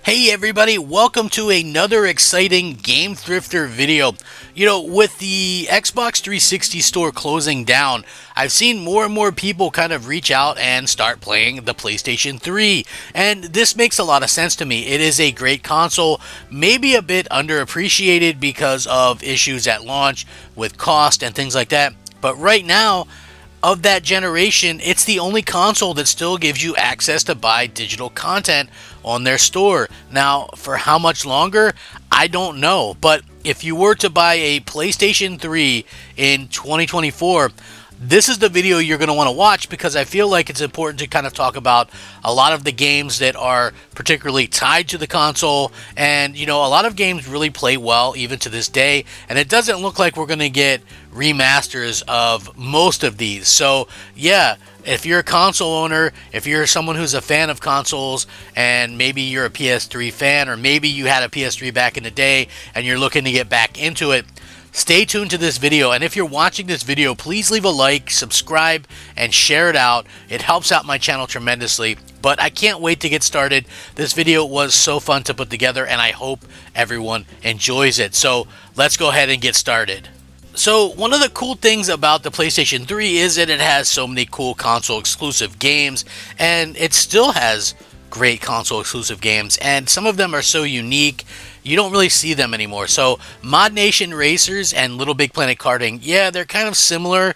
Hey everybody, welcome to another exciting Game Thrifter video. With the Xbox 360 store closing down, I've seen more and more people kind of reach out and start playing the PlayStation 3. And this makes a lot of sense to me. It is a great console, maybe a bit underappreciated because of issues at launch with cost and things like that. But right now, of that generation, it's the only console that still gives you access to buy digital content on their store. Now, for how much longer, I don't know. But if you were to buy a PlayStation 3 in 2024, this is the video you're going to want to watch because I feel like it's important to kind of talk about a lot of the games that are particularly tied to the console. And, a lot of games really play well even to this day. And it doesn't look like we're going to get remasters of most of these. So, yeah, if you're a console owner, if you're someone who's a fan of consoles, and maybe you're a PS3 fan, or maybe you had a PS3 back in the day and you're looking to get back into it, stay tuned to this video. And if you're watching this video, please leave a like, subscribe, and share it out. It helps out my channel tremendously. But I can't wait to get started. This video was so fun to put together, and I hope everyone enjoys it. So let's go ahead and get started. So one of the cool things about the PlayStation 3 is that it has so many cool console exclusive games, and it still has great console exclusive games, and some of them are so unique you don't really see them anymore. So Mod Nation Racers and Little Big Planet Karting, yeah, they're kind of similar.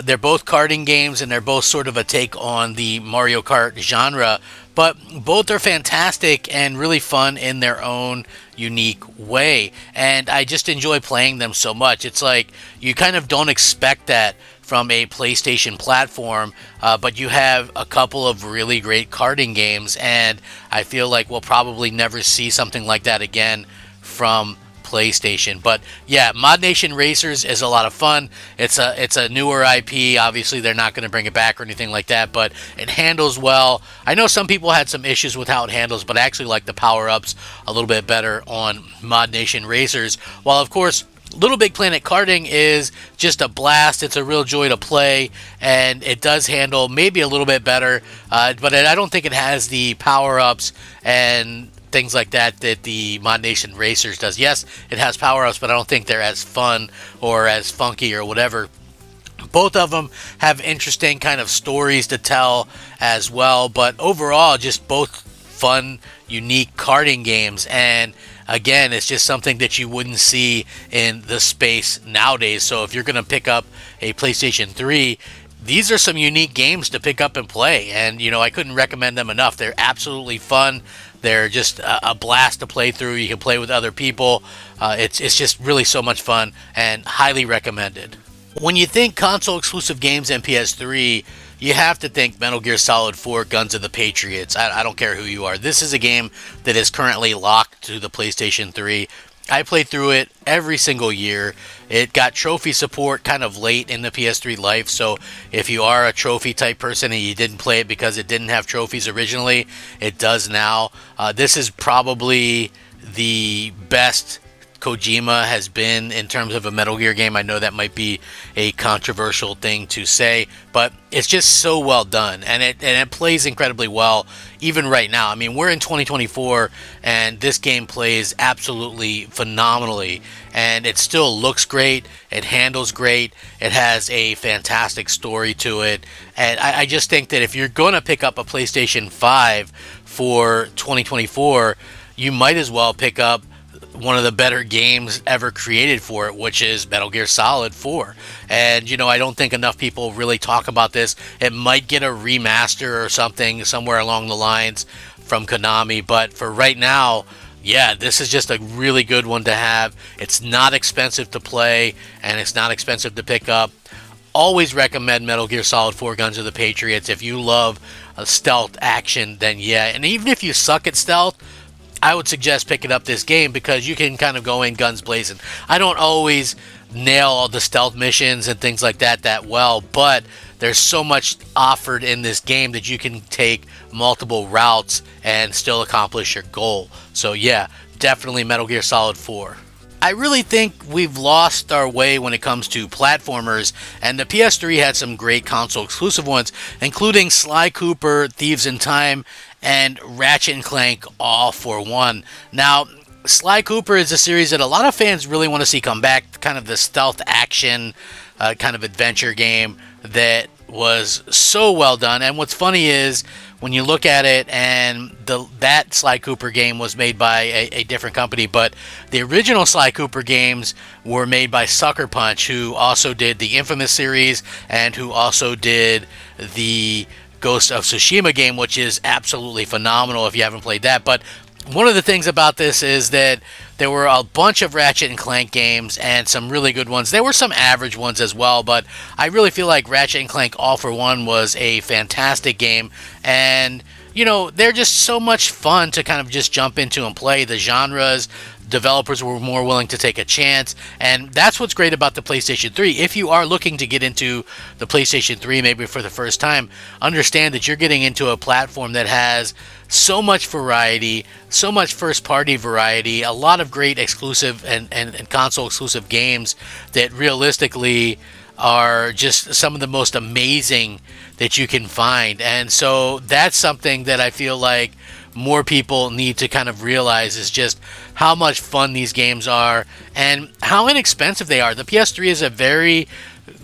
They're both karting games, and they're both sort of a take on the Mario Kart genre, but both are fantastic and really fun in their own unique way, and I just enjoy playing them so much. It's like you kind of don't expect that from a PlayStation platform, but you have a couple of really great karting games, and I feel like we'll probably never see something like that again from PlayStation. But yeah, Mod Nation Racers is a lot of fun. It's a newer IP. Obviously, they're not going to bring it back or anything like that, but it handles well. I know some people had some issues with how it handles, but I actually like the power-ups a little bit better on Mod Nation Racers. While, of course, Little Big Planet Karting is just a blast. It's a real joy to play, and it does handle maybe a little bit better, but I don't think it has the power-ups and things like that the Mod Nation Racers does. Yes, it has power-ups, but I don't think they're as fun or as funky or whatever. Both of them have interesting kind of stories to tell as well, but overall, just both fun, unique karting games. And again, it's just something that you wouldn't see in the space nowadays. So if you're going to pick up a PlayStation 3, these are some unique games to pick up and play. And, I couldn't recommend them enough. They're absolutely fun. They're just a blast to play through. You can play with other people. It's just really so much fun and highly recommended. When you think console exclusive games and PS3, you have to think Metal Gear Solid 4 Guns of the Patriots. I don't care who you are. This is a game that is currently locked to the PlayStation 3. I played through it every single year. It got trophy support kind of late in the PS3 life, so if you are a trophy type person and you didn't play it because it didn't have trophies originally, it does now. This is probably the best Kojima has been in terms of a Metal Gear game. I know that might be a controversial thing to say, but it's just so well done, and it plays incredibly well even right now. I mean, we're in 2024, and this game plays absolutely phenomenally, and it still looks great. It handles great. It has a fantastic story to it, and I just think that if you're going to pick up a PlayStation 5 for 2024, you might as well pick up one of the better games ever created for it, which is Metal Gear Solid 4. And, I don't think enough people really talk about this. It might get a remaster or something somewhere along the lines from Konami, but for right now, yeah, this is just a really good one to have. It's not expensive to play, and it's not expensive to pick up. Always recommend Metal Gear Solid 4 Guns of the Patriots. If you love stealth action, then yeah. And even if you suck at stealth, I would suggest picking up this game because you can kind of go in guns blazing. I don't always nail all the stealth missions and things like that well, but there's so much offered in this game that you can take multiple routes and still accomplish your goal. So yeah, definitely Metal Gear Solid 4. I really think we've lost our way when it comes to platformers, and the PS3 had some great console exclusive ones, including Sly Cooper, Thieves in Time, and Ratchet and Clank all for one. Now, Sly Cooper is a series that a lot of fans really want to see come back, kind of the stealth action kind of adventure game that was so well done. And what's funny is when you look at it, and that Sly Cooper game was made by a different company, but the original Sly Cooper games were made by Sucker Punch, who also did the Infamous series and who also did the Ghost of Tsushima game, which is absolutely phenomenal if you haven't played that. But one of the things about this is that there were a bunch of Ratchet and Clank games and some really good ones. There were some average ones as well, but I really feel like Ratchet and Clank All for One was a fantastic game. And, you know, they're just so much fun to kind of just jump into and play. The genres, developers were more willing to take a chance, and that's what's great about the PlayStation 3. If you are looking to get into the PlayStation 3 maybe for the first time, understand that you're getting into a platform that has so much variety, so much first-party variety, a lot of great exclusive and console exclusive games that realistically are just some of the most amazing that you can find. And so that's something that I feel like more people need to kind of realize, is just how much fun these games are and how inexpensive they are. The PS3 is a very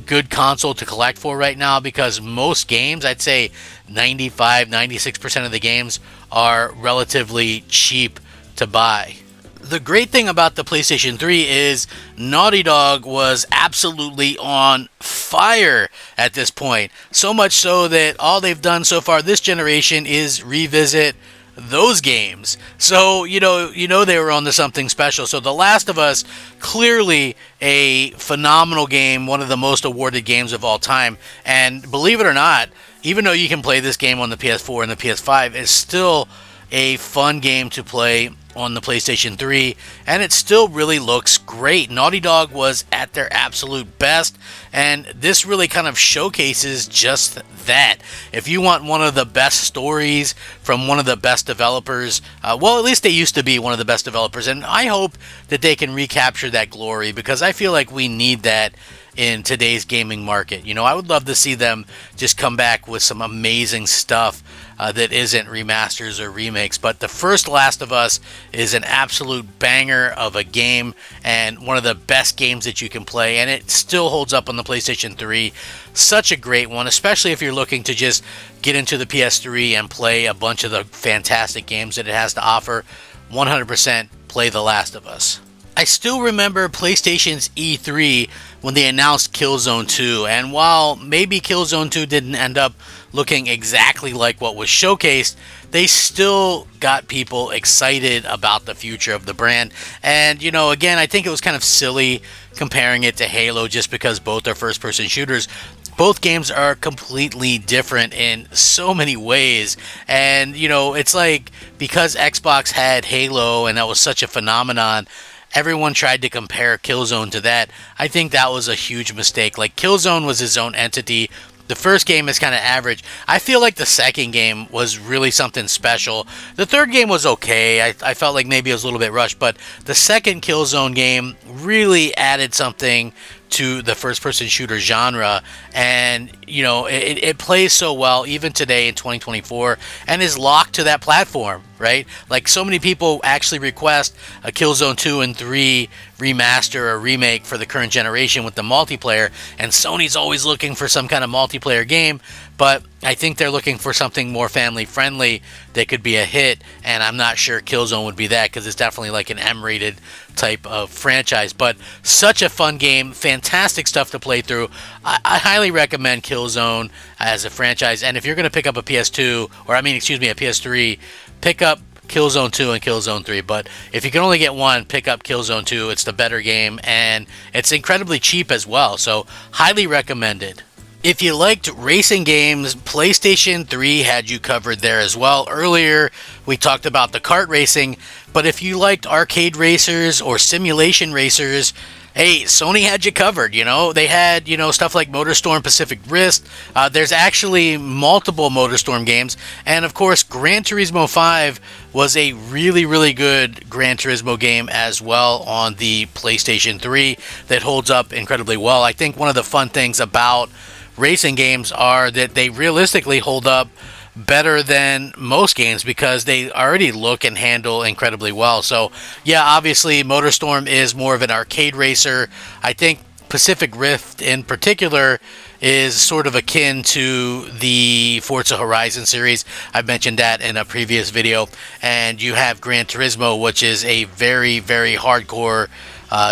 good console to collect for right now, because most games, I'd say 96% of the games, are relatively cheap to buy. The great thing about the PlayStation 3 is Naughty Dog was absolutely on fire at this point. So much so that all they've done so far this generation is revisit those games. So, you know they were on to something special. So The Last of Us, clearly a phenomenal game, one of the most awarded games of all time. And believe it or not, even though you can play this game on the PS4 and the PS5, it's still a fun game to play on the PlayStation 3, and it still really looks great. Naughty Dog was at their absolute best, and this really kind of showcases just that. If you want one of the best stories from one of the best developers, well, at least they used to be one of the best developers, and I hope that they can recapture that glory, because I feel like we need that in today's gaming market. You know, I would love to see them just come back with some amazing stuff that isn't remasters or remakes. But the first Last of Us is an absolute banger of a game, and one of the best games that you can play, and it still holds up on the PlayStation 3. Such a great one, especially if you're looking to just get into the PS3 and play a bunch of the fantastic games that it has to offer. 100% play The Last of Us. I still remember PlayStation's E3 when they announced Killzone 2, and while maybe Killzone 2 didn't end up looking exactly like what was showcased, they still got people excited about the future of the brand. And, you know, again, I think it was kind of silly comparing it to Halo just because both are first-person shooters. Both games are completely different in so many ways. And, you know, it's like because Xbox had Halo and that was such a phenomenon, everyone tried to compare Killzone to that. I think that was a huge mistake. Like, Killzone was his own entity. The first game is kind of average. I feel like the second game was really something special. The third game was okay. I felt like maybe it was a little bit rushed, but the second Killzone game really added something to the first-person shooter genre, and you know it plays so well even today in 2024, and is locked to that platform, right? Like, so many people actually request a Killzone 2 and 3 remaster or remake for the current generation with the multiplayer, and Sony's always looking for some kind of multiplayer game, but I think they're looking for something more family-friendly that could be a hit, and I'm not sure Killzone would be that, because it's definitely like an M-rated type of franchise. But such a fun game, fantastic stuff to play through. I highly recommend Killzone as a franchise, and if you're going to pick up a PS2, or a PS3, pick up Killzone 2 and Killzone 3, but if you can only get one, pick up Killzone 2. It's the better game, and it's incredibly cheap as well, so highly recommended. If you liked racing games, PlayStation 3 had you covered there as well. Earlier, we talked about the kart racing, but if you liked arcade racers or simulation racers, Hey, Sony had you covered, you know. They had, stuff like Motorstorm Pacific Rift. There's actually multiple Motorstorm games. And of course, Gran Turismo 5 was a really, really good Gran Turismo game as well on the PlayStation 3 that holds up incredibly well. I think one of the fun things about racing games are that they realistically hold up better than most games because they already look and handle incredibly well. So, yeah, obviously, Motorstorm is more of an arcade racer. I think Pacific Rift in particular is sort of akin to the Forza Horizon series. I've mentioned that in a previous video. And you have Gran Turismo, which is a very, very hardcore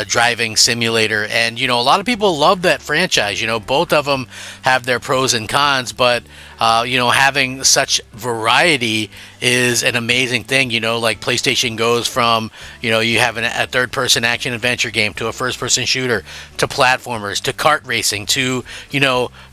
driving simulator. And, a lot of people love that franchise. Both of them have their pros and cons, but, having such variety is an amazing thing. Like PlayStation goes from, you have a third person action adventure game to a first person shooter to platformers to kart racing to,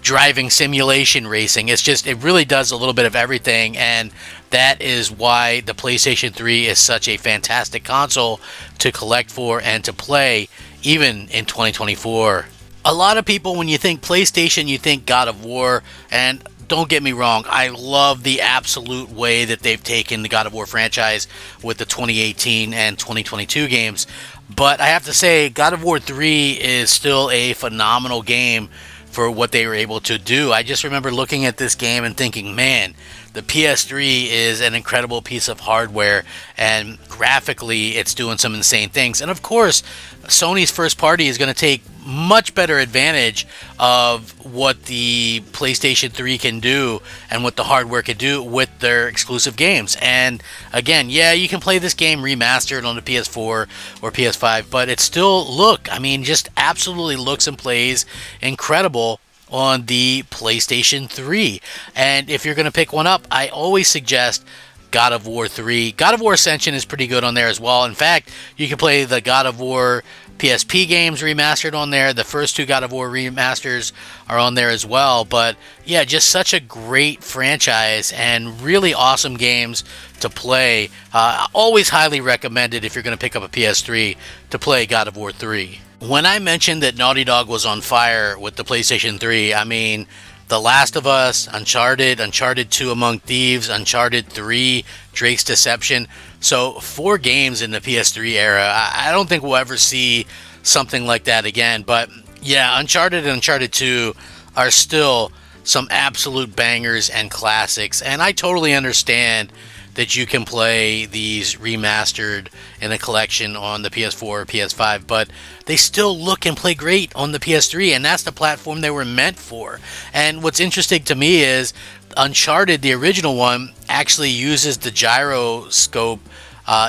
driving simulation racing. It really does a little bit of everything. And that is why the PlayStation 3 is such a fantastic console to collect for and to play, even in 2024. A lot of people, when you think PlayStation, you think God of War, and don't get me wrong, I love the absolute way that they've taken the God of War franchise with the 2018 and 2022 games. But I have to say, God of War 3 is still a phenomenal game for what they were able to do. I just remember looking at this game and thinking, man, the PS3 is an incredible piece of hardware, and graphically it's doing some insane things. And of course, Sony's first party is going to take much better advantage of what the PlayStation 3 can do and what the hardware can do with their exclusive games. And again, yeah, you can play this game remastered on the PS4 or PS5, but it still just absolutely looks and plays incredible on the PlayStation 3. And if you're going to pick one up, I always suggest God of War 3. God of War Ascension is pretty good on there as well. In fact, you can play the God of War PSP games remastered on there. The first two God of War remasters are on there as well. But yeah, just such a great franchise and really awesome games to play. Always highly recommended if you're going to pick up a PS3 to play God of War 3. When I mentioned that Naughty Dog was on fire with the PlayStation 3, I mean The Last of Us, Uncharted, Uncharted 2 Among Thieves, Uncharted 3, Drake's Deception. So 4 games in the PS3 era. I don't think we'll ever see something like that again. But yeah, Uncharted and Uncharted 2 are still some absolute bangers and classics. And I totally understand that you can play these remastered in a collection on the PS4 or PS5, but they still look and play great on the PS3, and that's the platform they were meant for. And what's interesting to me is Uncharted, the original one, actually uses the gyroscope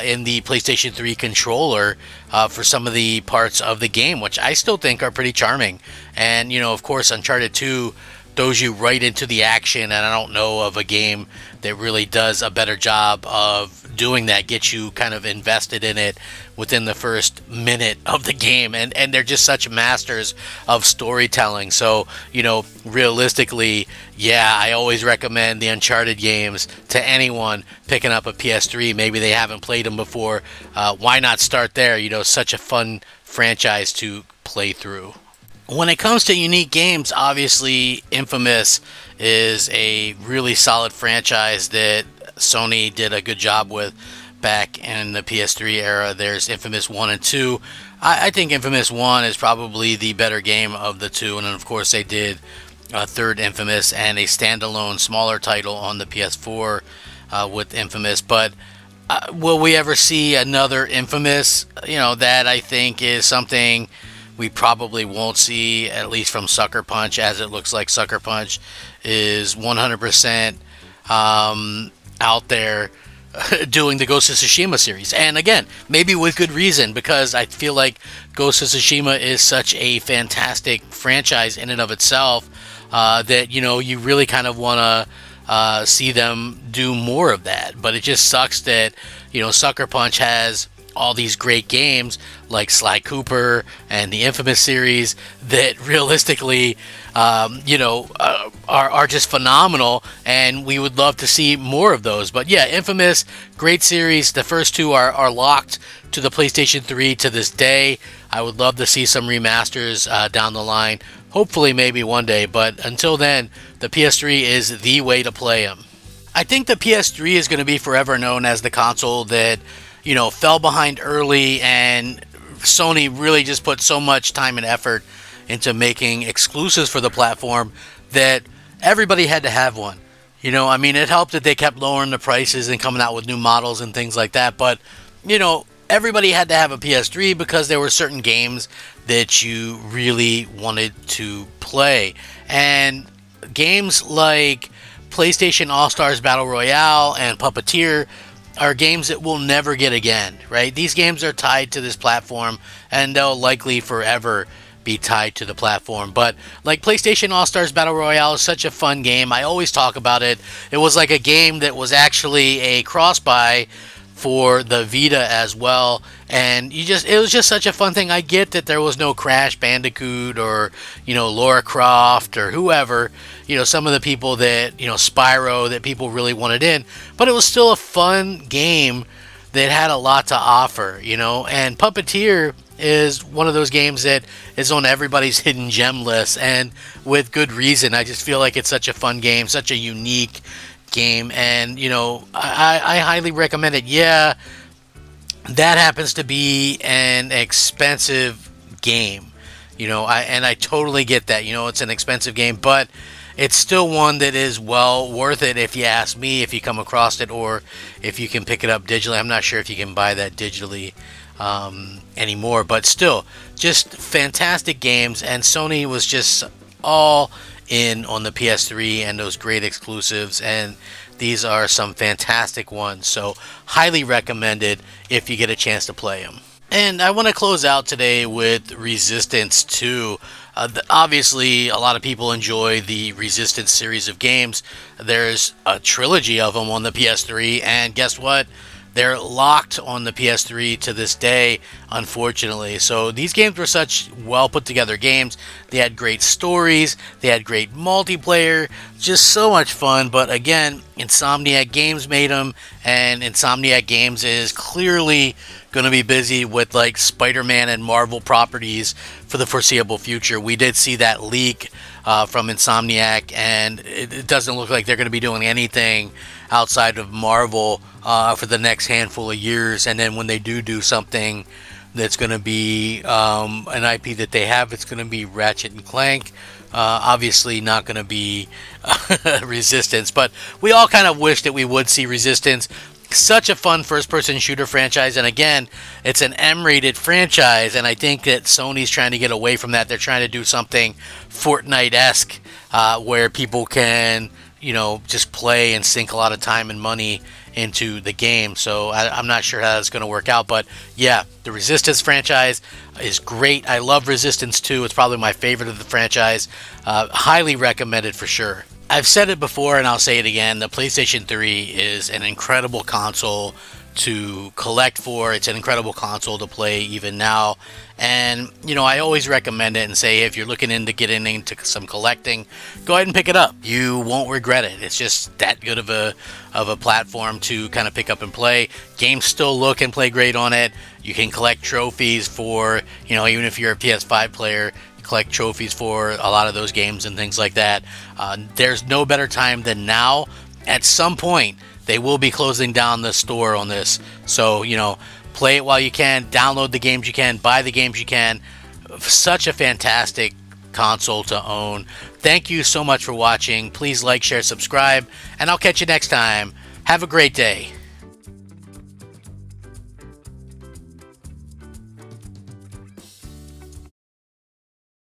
in the PlayStation 3 controller for some of the parts of the game, which I still think are pretty charming. And, of course, Uncharted 2 throws you right into the action, and I don't know of a game that really does a better job of doing that, get you kind of invested in it within the first minute of the game. And they're just such masters of storytelling. So, realistically, yeah, I always recommend the Uncharted games to anyone picking up a PS3. Maybe they haven't played them before. Why not start there? Such a fun franchise to play through. When it comes to unique games, obviously Infamous is a really solid franchise that Sony did a good job with back in the PS3 era. There's Infamous 1 and 2. I think Infamous 1 is probably the better game of the two, and then of course they did a third Infamous and a standalone smaller title on the PS4 with Infamous. But will we ever see another Infamous? That I think is something we probably won't see, at least from Sucker Punch, as it looks like Sucker Punch is 100% out there doing the Ghost of Tsushima series. And again, maybe with good reason, because I feel like Ghost of Tsushima is such a fantastic franchise in and of itself that, you really kind of want to see them do more of that. But it just sucks that, Sucker Punch has all these great games like Sly Cooper and the Infamous series that realistically, are just phenomenal, and we would love to see more of those. But yeah, Infamous, great series. The first two are locked to the PlayStation 3 to this day. I would love to see some remasters down the line. Hopefully, maybe one day. But until then, the PS3 is the way to play them. I think the PS3 is going to be forever known as the console that, fell behind early, and Sony really just put so much time and effort into making exclusives for the platform that everybody had to have one. It helped that they kept lowering the prices and coming out with new models and things like that. But, everybody had to have a PS3 because there were certain games that you really wanted to play. And games like PlayStation All-Stars Battle Royale and Puppeteer are games that we'll never get again, right? These games are tied to this platform, and they'll likely forever be tied to the platform. But like PlayStation All-Stars Battle Royale is such a fun game. I always talk about it. It was like a game that was actually a cross-buy for the Vita as well, and it was just such a fun thing. I get that there was no Crash Bandicoot or Lara Croft or whoever, some of the people that Spyro that people really wanted in, but it was still a fun game that had a lot to offer, and Puppeteer is one of those games that is on everybody's hidden gem list, and with good reason. I just feel like it's such a fun game, such a unique game, and I highly recommend it. Yeah, that happens to be an expensive game, I totally get that. It's an expensive game, but it's still one that is well worth it if you ask me, if you come across it, or if you can pick it up digitally. I'm not sure if you can buy that digitally anymore, but still, just fantastic games, and Sony was just all in on the PS3 and those great exclusives, and these are some fantastic ones, so highly recommended if you get a chance to play them. And I want to close out today with Resistance 2. Obviously, a lot of people enjoy the Resistance series of games. There's a trilogy of them on the PS3, and guess what? They're locked on the PS3 to this day, unfortunately. So these games were such well put together games. They had great stories. They had great multiplayer. Just so much fun. But again, Insomniac Games made them. And Insomniac Games is clearly going to be busy with like Spider-Man and Marvel properties for the foreseeable future. We did see that leak from Insomniac. And it doesn't look like they're going to be doing anything outside of Marvel for the next handful of years. And then when they do something that's going to be an IP that they have, it's going to be Ratchet and Clank. Obviously not going to be Resistance, but we all kind of wish that we would see Resistance. Such a fun first-person shooter franchise, and again, it's an M-rated franchise, and I think that Sony's trying to get away from that. They're trying to do something Fortnite-esque where people can just play and sink a lot of time and money into the game. So I'm not sure how that's going to work out. But yeah, the Resistance franchise is great. I love Resistance 2. It's probably my favorite of the franchise. Highly recommended for sure. I've said it before and I'll say it again. The PlayStation 3 is an incredible console to collect for. It's an incredible console to play even now. And, I always recommend it and say if you're looking into getting into some collecting, go ahead and pick it up. You won't regret it. It's just that good of a platform to kind of pick up and play. Games still look and play great on it. You can collect trophies for, even if you're a PS5 player, collect trophies for a lot of those games and things like that. There's no better time than now. At some point, they will be closing down the store on this. So, play it while you can, download the games you can, buy the games you can. Such a fantastic console to own. Thank you so much for watching. Please like, share, subscribe, and I'll catch you next time. Have a great day.